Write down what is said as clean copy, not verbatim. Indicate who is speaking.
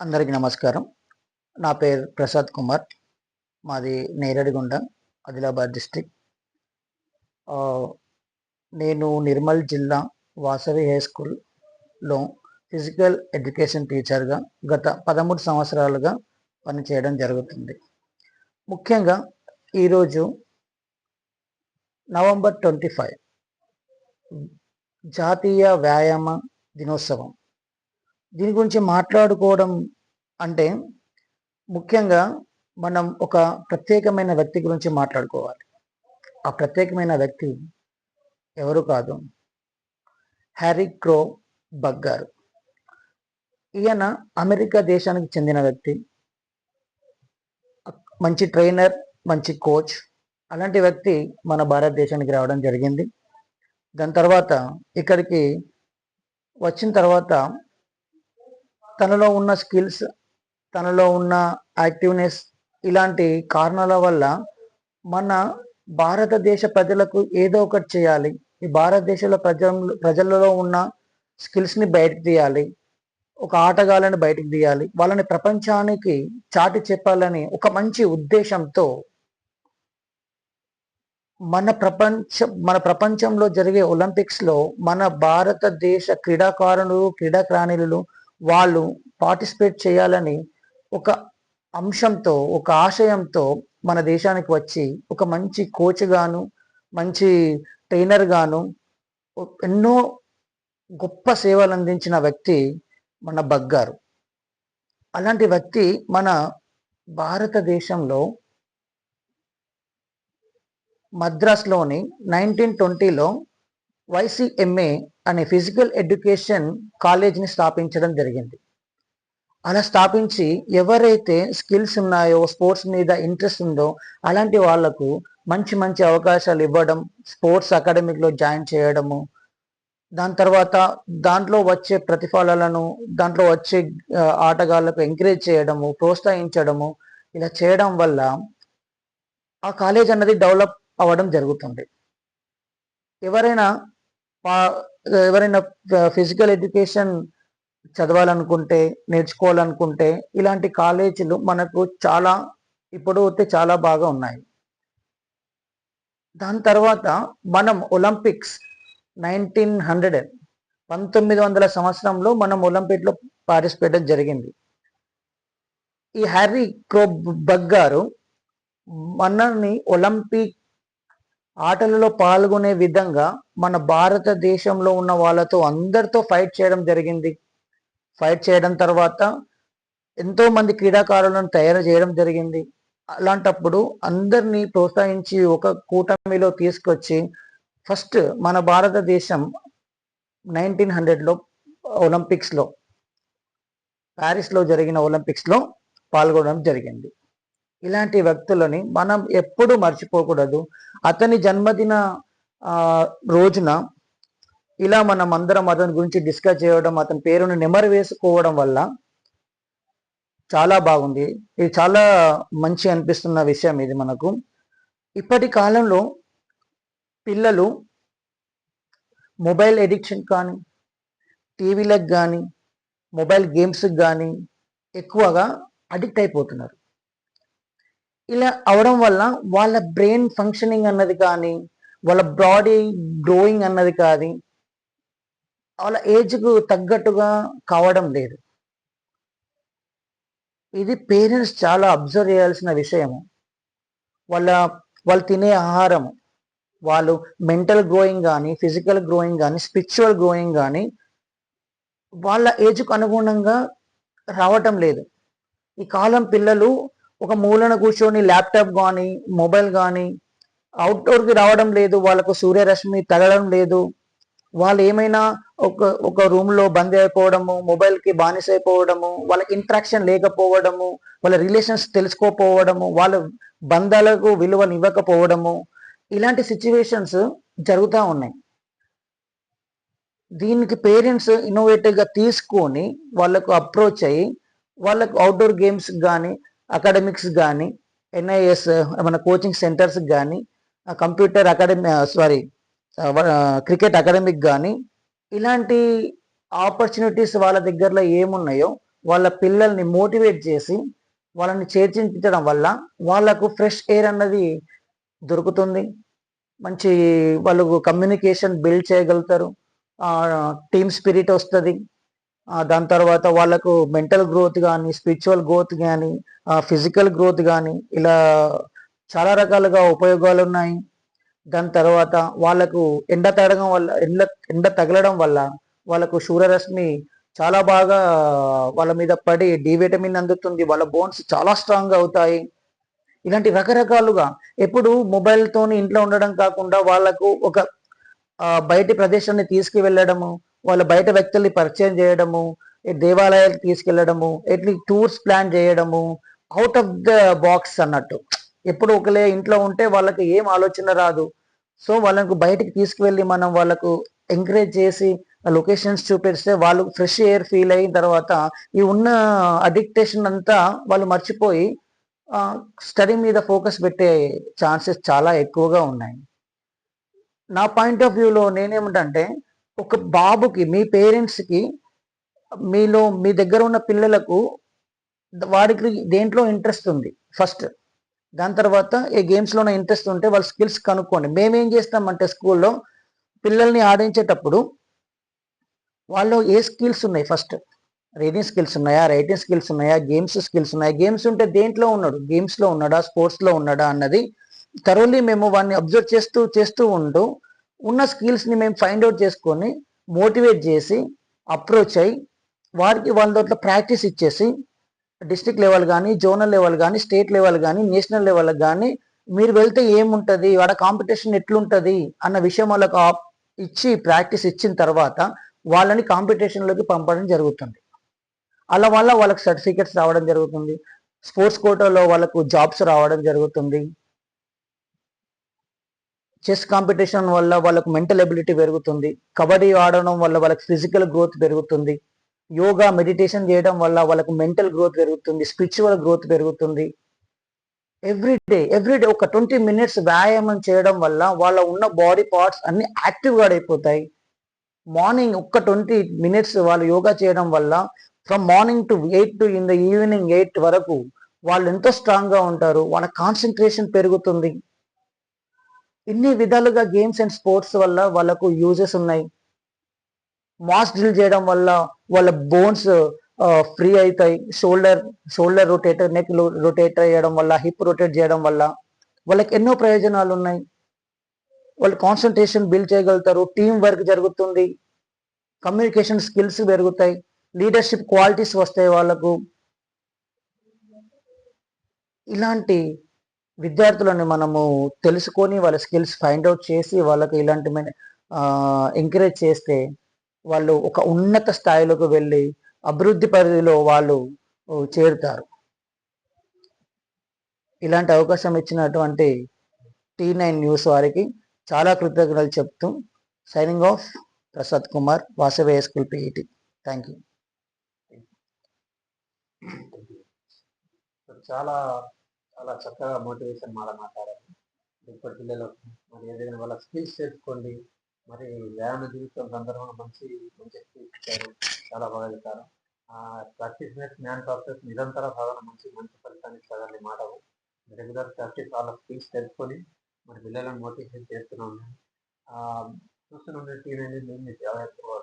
Speaker 1: అందరికీ నమస్కారం. నా పేరు ప్రసాద్ కుమార్. మాది నేరడిగొండ, ఆదిలాబాద్ డిస్ట్రిక్ట్. నేను నిర్మల్ జిల్లా వాసవి హై స్కూల్‌లో ఫిజికల్ ఎడ్యుకేషన్ టీచర్‌గా గత 13 సంవత్సరాలుగా పనిచేయడం జరుగుతుంది. ముఖ్యంగా ఈరోజు నవంబర్ 25 జాతీయ వ్యాయామ దినోత్సవం. దీని గురించి మాట్లాడుకోవడం అంటే ముఖ్యంగా మనం ఒక ప్రత్యేకమైన వ్యక్తి గురించి మాట్లాడుకోవాలి. ఆ ప్రత్యేకమైన వ్యక్తి ఎవరు కాదు, హ్యారీ క్రో బగ్ గారు. ఈయన అమెరికా దేశానికి చెందిన వ్యక్తి. మంచి ట్రైనర్, మంచి కోచ్. అలాంటి వ్యక్తి మన భారతదేశానికి రావడం జరిగింది. దాని తర్వాత ఇక్కడికి వచ్చిన తర్వాత తనలో ఉన్న స్కిల్స్, తనలో ఉన్న యాక్టివ్నెస్, ఇలాంటి కారణాల వల్ల మన భారతదేశ ప్రజలకు ఏదో ఒకటి చేయాలి, ఈ భారతదేశంలో ప్రజలలో ఉన్న స్కిల్స్ని బయటకు తీయాలి, ఒక ఆటగాళ్ళని బయటకు తీయాలి, వాళ్ళని ప్రపంచానికి చాటి చెప్పాలని ఒక మంచి ఉద్దేశంతో మన ప్రపంచంలో జరిగే ఒలింపిక్స్లో మన భారతదేశ క్రీడాకారులు, క్రీడాకారిణులు వాళ్ళు పార్టిసిపేట్ చేయాలని ఒక అంశంతో, ఒక ఆశయంతో మన దేశానికి వచ్చి ఒక మంచి కోచ్ గాను, మంచి ట్రైనర్ గాను ఎన్నో గొప్ప సేవలు అందించిన వ్యక్తి మన బగ్ గారు. అలాంటి వ్యక్తి మన భారతదేశంలో మద్రాస్లోని 1920లో YCMA అనే ఫిజికల్ ఎడ్యుకేషన్ కాలేజ్ని స్థాపించడం జరిగింది. అలా స్థాపించి ఎవరైతే స్కిల్స్ ఉన్నాయో, స్పోర్ట్స్ మీద ఇంట్రెస్ట్ ఉందో అలాంటి వాళ్లకు మంచి మంచి అవకాశాలు ఇవ్వడం, స్పోర్ట్స్ అకాడమీలో జాయిన్ చేయడము, దాని తర్వాత దాంట్లో వచ్చే ప్రతిఫలాలను, దాంట్లో వచ్చే ఆటగాళ్లకు ఎంకరేజ్ చేయడము, ప్రోత్సహించడము, ఇలా చేయడం వల్ల ఆ కాలేజ్ అన్నది డెవలప్ అవ్వడం జరుగుతుంది. ఎవరైనా ఫిజికల్ ఎడ్యుకేషన్ చదవాలనుకుంటే, నేర్చుకోవాలనుకుంటే ఇలాంటి కాలేజీలు మనకు ఇప్పుడు చాలా బాగా ఉన్నాయి. దాని తర్వాత మనం ఒలింపిక్స్ 1900 సంవత్సరంలో మనం ఒలింపిక్లో పార్టిసిపేట్ జరిగింది. ఈ హ్యారీ క్రో బగ్ గారు మనల్ని ఒలింపిక్ ఆటలలో పాల్గొనే విధంగా మన భారతదేశంలో ఉన్న వాళ్ళతో అందరితో ఫైట్ చేయడం జరిగింది. ఫైట్ చేయడం తర్వాత ఎంతో మంది క్రీడాకారులను తయారు చేయడం జరిగింది. అలాంటప్పుడు అందరినీ ప్రోత్సహించి ఒక కూటమిలో తీసుకొచ్చి ఫస్ట్ మన భారతదేశం 1900లో ఒలింపిక్స్లో, ప్యారిస్లో జరిగిన ఒలింపిక్స్లో పాల్గొనడం జరిగింది. ఇలాంటి వ్యక్తులని మనం ఎప్పుడూ మర్చిపోకూడదు. అతని జన్మదిన రోజున ఇలా మనం అందరం అతని గురించి డిస్కస్ చేయడం, అతని పేరును నెమరు వేసుకోవడం వల్ల చాలా బాగుంది. ఇది చాలా మంచి అనిపిస్తున్న విషయం ఇది మనకు. ఇప్పటి కాలంలో పిల్లలు మొబైల్ ఎడిక్షన్ కానీ, టీవీలకు కానీ, మొబైల్ గేమ్స్కి కానీ ఎక్కువగా అడిక్ట్ అయిపోతున్నారు. ఇలా అవడం వల్ల వాళ్ళ బ్రెయిన్ ఫంక్షనింగ్ అన్నది కానీ, వాళ్ళ బాడీ గ్రోయింగ్ అన్నది కానీ వాళ్ళ ఏజ్కు తగ్గట్టుగా కావడం లేదు. ఇది పేరెంట్స్ చాలా అబ్జర్వ్ చేయాల్సిన విషయము. వాళ్ళు తినే ఆహారము, వాళ్ళు మెంటల్ గ్రోయింగ్ కానీ, ఫిజికల్ గ్రోయింగ్ కానీ, స్పిరిచువల్ గ్రోయింగ్ కానీ వాళ్ళ ఏజ్కు అనుగుణంగా రావటం లేదు. ఈ కాలం పిల్లలు ఒక మూలన కూర్చొని ల్యాప్టాప్ కానీ, మొబైల్ కానీ, అవుట్డోర్కి రావడం లేదు. వాళ్ళకు సూర్యరశ్మి తగలడం లేదు. వాళ్ళు ఏమైనా ఒక రూమ్లో బందీ అయిపోవడము, మొబైల్కి బానిస అయిపోవడము, వాళ్ళకి ఇంట్రాక్షన్ లేకపోవడము, వాళ్ళ రిలేషన్స్ తెలుసుకోకపోవడము, వాళ్ళ బంధాలకు విలువను ఇవ్వకపోవడము, ఇలాంటి సిచ్యువేషన్స్ జరుగుతూ ఉన్నాయి. దీనికి పేరెంట్స్ ఇన్నోవేటివ్గా తీసుకొని వాళ్ళకు అప్రోచ్ అయ్యి వాళ్ళకు అవుట్డోర్ గేమ్స్ కానీ, అకాడమిక్స్ కానీ, NIS మన కోచింగ్ సెంటర్స్ కానీ, కంప్యూటర్ అకాడమీ క్రికెట్ అకాడమిక్ కానీ ఇలాంటి ఆపర్చునిటీస్ వాళ్ళ దగ్గరలో ఏమున్నాయో వాళ్ళ పిల్లల్ని మోటివేట్ చేసి వాళ్ళని చేర్చించడం వల్ల వాళ్ళకు ఫ్రెష్ ఎయిర్ అన్నది దొరుకుతుంది. మంచి వాళ్ళు కమ్యూనికేషన్ బిల్డ్ చేయగలుగుతారు. టీమ్ స్పిరిట్ వస్తుంది. దాని తర్వాత వాళ్ళకు మెంటల్ గ్రోత్ కానీ, స్పిరిచువల్ గ్రోత్ కానీ, ఫిజికల్ గ్రోత్ కానీ ఇలా చాలా రకాలుగా ఉపయోగాలు ఉన్నాయి. దాని తర్వాత వాళ్ళకు ఎండ తగలడం వల్ల ఎండ తగలడం వల్ల వాళ్ళకు సూర్యరశ్మి చాలా బాగా వాళ్ళ మీద పడి డి విటమిన్ అందుతుంది. వాళ్ళ బోన్స్ చాలా స్ట్రాంగ్ అవుతాయి. ఇలాంటి రకరకాలుగా ఎప్పుడు మొబైల్తోని ఇంట్లో ఉండడం కాకుండా వాళ్ళకు ఒక బయటి ప్రదేశాన్ని తీసుకువెళ్ళడము, వాళ్ళ బయట వ్యక్తుల్ని పరిచయం చేయడము, దేవాలయాలకు తీసుకెళ్ళడము, ఎట్లా టూర్స్ ప్లాన్ చేయడము, అవుట్ ఆఫ్ ద బాక్స్ అన్నట్టు. ఎప్పుడు ఒకలే ఇంట్లో ఉంటే వాళ్ళకి ఏం ఆలోచన రాదు. సో వాళ్ళకు బయటికి తీసుకువెళ్ళి మనం వాళ్ళకు ఎంకరేజ్ చేసి లొకేషన్స్ చూపిస్తే వాళ్ళు ఫ్రెష్ ఎయిర్ ఫీల్ అయిన తర్వాత ఈ ఉన్న అడిక్టేషన్ అంతా వాళ్ళు మర్చిపోయి స్టడీ మీద ఫోకస్ పెట్టే ఛాన్సెస్ చాలా ఎక్కువగా ఉన్నాయి. నా పాయింట్ ఆఫ్ వ్యూలో నేనేమిటంటే, ఒక బాబుకి మీ పేరెంట్స్కి మీలో మీ దగ్గర ఉన్న పిల్లలకు వాడికి దేంట్లో ఇంట్రెస్ట్ ఉంది ఫస్ట్. దాని తర్వాత ఏ గేమ్స్లోనే ఇంట్రెస్ట్ ఉంటే వాళ్ళ స్కిల్స్ కనుక్కోండి. మేమేం చేస్తామంటే స్కూల్లో పిల్లల్ని ఆడించేటప్పుడు వాళ్ళు ఏ స్కిల్స్ ఉన్నాయి ఫస్ట్, రీడింగ్ స్కిల్స్ ఉన్నాయా, రైటింగ్ స్కిల్స్ ఉన్నాయా, గేమ్స్ స్కిల్స్ ఉన్నాయా, గేమ్స్ ఉంటే దేంట్లో ఉన్నాడు, గేమ్స్లో ఉన్నాడా, స్పోర్ట్స్లో ఉన్నాడా అన్నది థరోలీ మేము వాడిని అబ్జర్వ్ చేస్తూ చేస్తూ ఉంటూ ఉన్న స్కిల్స్ని మేము ఫైండ్ అవుట్ చేసుకొని మోటివేట్ చేసి అప్రోచ్ అయ్యి వారికి వాళ్ళ దాంట్లో ప్రాక్టీస్ ఇచ్చేసి డిస్ట్రిక్ట్ లెవెల్ కానీ, జోనల్ లెవెల్ కానీ, స్టేట్ లెవెల్ కానీ, నేషనల్ లెవెల్ కానీ మీరు వెళ్తే ఏముంటుంది, వాడ కాంపిటీషన్ ఎట్లుంటుంది అన్న విషయం వాళ్ళకు ఇచ్చి ప్రాక్టీస్ ఇచ్చిన తర్వాత వాళ్ళని కాంపిటీషన్లోకి పంపడం జరుగుతుంది. అలా వల్ల వాళ్ళకి సర్టిఫికెట్స్ రావడం జరుగుతుంది. స్పోర్ట్స్ కోటాలో వాళ్ళకు జాబ్స్ రావడం జరుగుతుంది. చెస్ కాంపిటీషన్ వల్ల వాళ్ళకు మెంటల్ ఎబిలిటీ పెరుగుతుంది. కబడ్డీ ఆడడం వల్ల వాళ్ళకి ఫిజికల్ గ్రోత్ పెరుగుతుంది. యోగా మెడిటేషన్ చేయడం వల్ల వాళ్ళకు మెంటల్ గ్రోత్ పెరుగుతుంది, స్పిరిచువల్ గ్రోత్ పెరుగుతుంది. ఎవ్రీడే ఒక 20 minutes వ్యాయామం చేయడం వల్ల వాళ్ళ ఉన్న బాడీ పార్ట్స్ అన్ని యాక్టివ్గా అయిపోతాయి. మార్నింగ్ ఒక్క 20 minutes వాళ్ళు యోగా చేయడం వల్ల from morning to 8 to in the evening 8 వరకు వాళ్ళు ఎంతో స్ట్రాంగ్గా ఉంటారు. వాళ్ళ కాన్సన్ట్రేషన్ పెరుగుతుంది. ఇన్ని విధాలుగా గేమ్స్ అండ్ స్పోర్ట్స్ వల్ల వాళ్ళకు యూజెస్ ఉన్నాయి. మాస్ డ్రిల్ చేయడం వల్ల వాళ్ళ బోన్స్ ఫ్రీ అవుతాయి. షోల్డర్ రొటేటర్, నెక్ రొటేట్ చేయడం వల్ల, హిప్ రొటేట్ చేయడం వల్ల వాళ్ళకి ఎన్నో ప్రయోజనాలు ఉన్నాయి. వాళ్ళు కాన్సన్ట్రేషన్ బిల్డ్ చేయగలుగుతారు, టీం వర్క్ జరుగుతుంది, కమ్యూనికేషన్ స్కిల్స్ పెరుగుతాయి, లీడర్షిప్ క్వాలిటీస్ వస్తాయి వాళ్ళకు. ఇలాంటి విద్యార్థులను మనము తెలుసుకొని వాళ్ళ స్కిల్స్ ఫైండ్ అవుట్ చేసి వాళ్ళకి ఇలాంటి ఎంకరేజ్ చేస్తే వాళ్ళు ఒక ఉన్నత స్థాయిలోకి వెళ్ళి అభివృద్ధి పరిధిలో వాళ్ళు చేరుతారు. ఇలాంటి అవకాశం ఇచ్చినటువంటి T9 న్యూస్ వారికి చాలా కృతజ్ఞతలు చెప్తూ signing off Prasad Kumar, Vasavi school PET. Thank you.
Speaker 2: చాలా చాలా చక్కగా మోటివేషన్ మాట్లాడారు. ఇప్పటి పిల్లలకు మరి ఏదైనా వాళ్ళ స్కిల్స్ తెలుసుకోండి. మరి వ్యాయామ జీవితం సందర్భంగా మంచి మంచి స్కిల్స్ ఇచ్చారు, చాలా బాగా చెప్పారు. ప్రాక్టీస్ మేక్స్ మ్యాన్ పర్ఫెక్ట్, నిరంతర సాధన మంచి మంచి ఫలితాన్ని ఇస్తారని మాటలు. రెగ్యులర్ ప్రాక్టీస్ వాళ్ళ స్కిల్స్ తెలుసుకొని మరి పిల్లలను మోటివేషన్ చేస్తున్నాం. చూస్తున్నాం T9 జాగ్రత్తగా